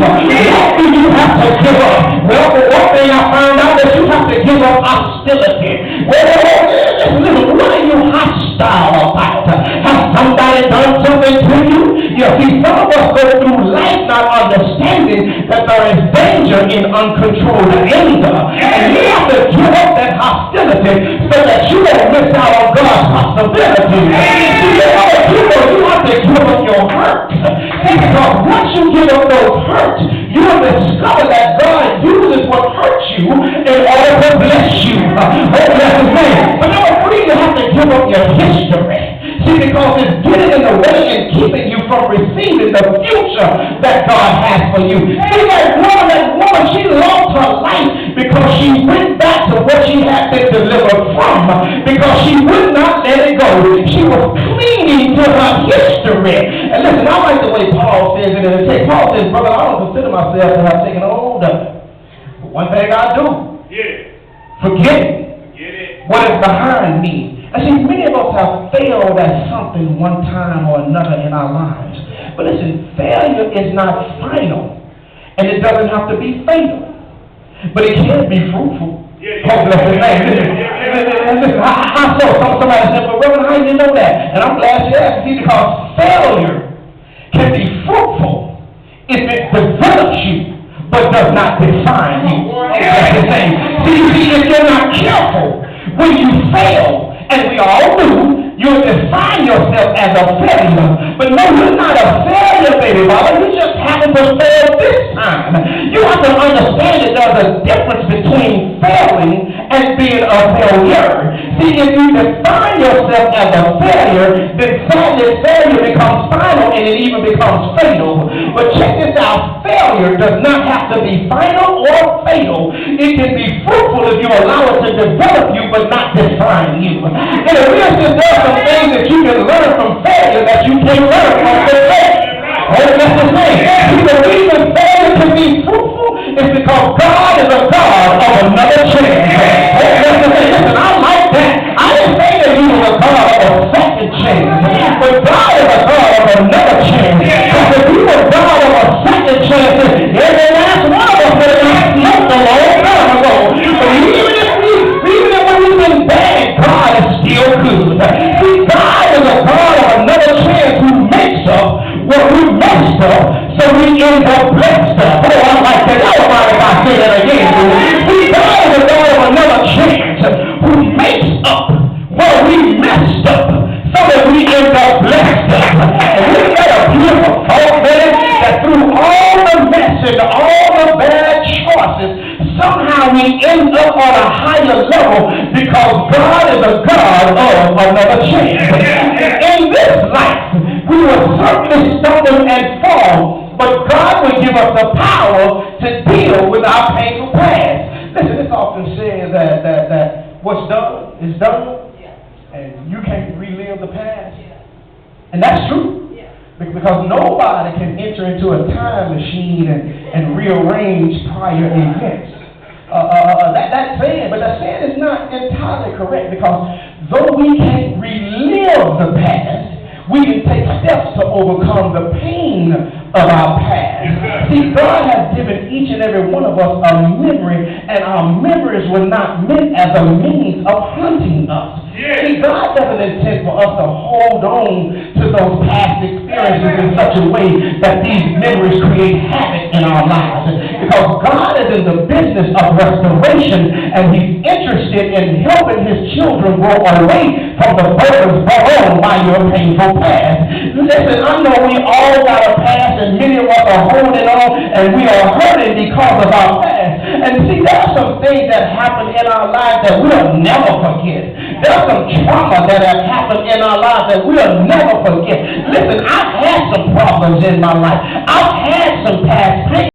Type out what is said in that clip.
What do you have to give up? Well, for one thing I found out that you have to give up hostility. Listen, what are you hostile about? Has somebody done something to you? You see, some of us go through life not understanding that there is danger in uncontrolled anger. And you have to give up that hostility so that you don't miss out on God's possibility. See, you have to give up your hurt. See, because once you give up those hurts, you will discover that God uses what hurts you in order to bless you. Oh, bless his name. But number three, you have to give up your history. See, because it's getting in the way and keeping you from receiving the future that God has for you. See, that woman, she lost her life because she went back to what she had been delivered from, because she would not let it go. She was clinging to her history. And listen, I like the way Paul says it in the text. Paul says, brother, I don't consider myself to have taken hold of it. But one thing I do, forget what is behind me. I see, many of us have failed at something one time or another in our lives. But listen, failure is not final, and it doesn't have to be fatal, but it can be fruitful. Oh, bless his name. Listen, I saw somebody said, well, Reverend, how do you know that? And I'm glad you asked. See, because failure can be fruitful if it develops you, but does not define you. Oh, bless his name. See, if you're not careful, when you fail, and we all do, you'll define yourself as a failure. But no, you're not a failure, baby mama. You just happen to fail this time. You have to understand that there's a difference between failing and being a failure. See, if you define yourself as a failure, then sadly failure becomes final and it even becomes fatal. But check this out, failure does not have to be final or fatal. It can be fruitful if you allow it to develop you but not define you. In a real sense, there are some things that you can learn from failure that you can't learn from success. Oh, that's the thing. See, the reason failure can be fruitful is because God is a God of another chance. Oh, that's the thing. Listen, I like that. I didn't say that he was a God of a second chance, but God is a God of another chance. Because if he was God of a second chance, every last one of us would have been smoked a long time ago. But even if we've been bad, God is still good. See, God is a God of another chance who makes up what we messed up, so we end up blessed up. Oh, I like that. I don't mind if I say that again. See, God is a God of another chance who makes up what we messed up, so that we end up blessed up. And we got a beautiful thought, man, that through all the mess and all the bad choices, somehow we end up on a higher level because God is a God of another chance. In this life, we will certainly stumble and fall, but God will give us the power to deal with our painful past. Listen, it's often said that what's done is done, and you can't relive the past. And that's true. Because nobody can enter into a time machine and rearrange prior events. That saying is not entirely correct, because though we can't relive the past, we can take steps to overcome the pain of our past. See, God has given each and every one of us a memory, and our memories were not meant as a means of hunting us. See, God doesn't intend for us to hold on to those past experiences in such a way that these memories create havoc in our lives. Because God is in the business of restoration, and he's interested in helping his children grow away from the burdens brought on by your painful past. Listen, I know we all got a past, and many of us are holding on, and we are hurting because of our past. And see, there are some things that happen in our lives that we'll never forget. There's some trauma that have happened in our lives that we'll never forget. Listen, I've had some problems in my life. I've had some past pain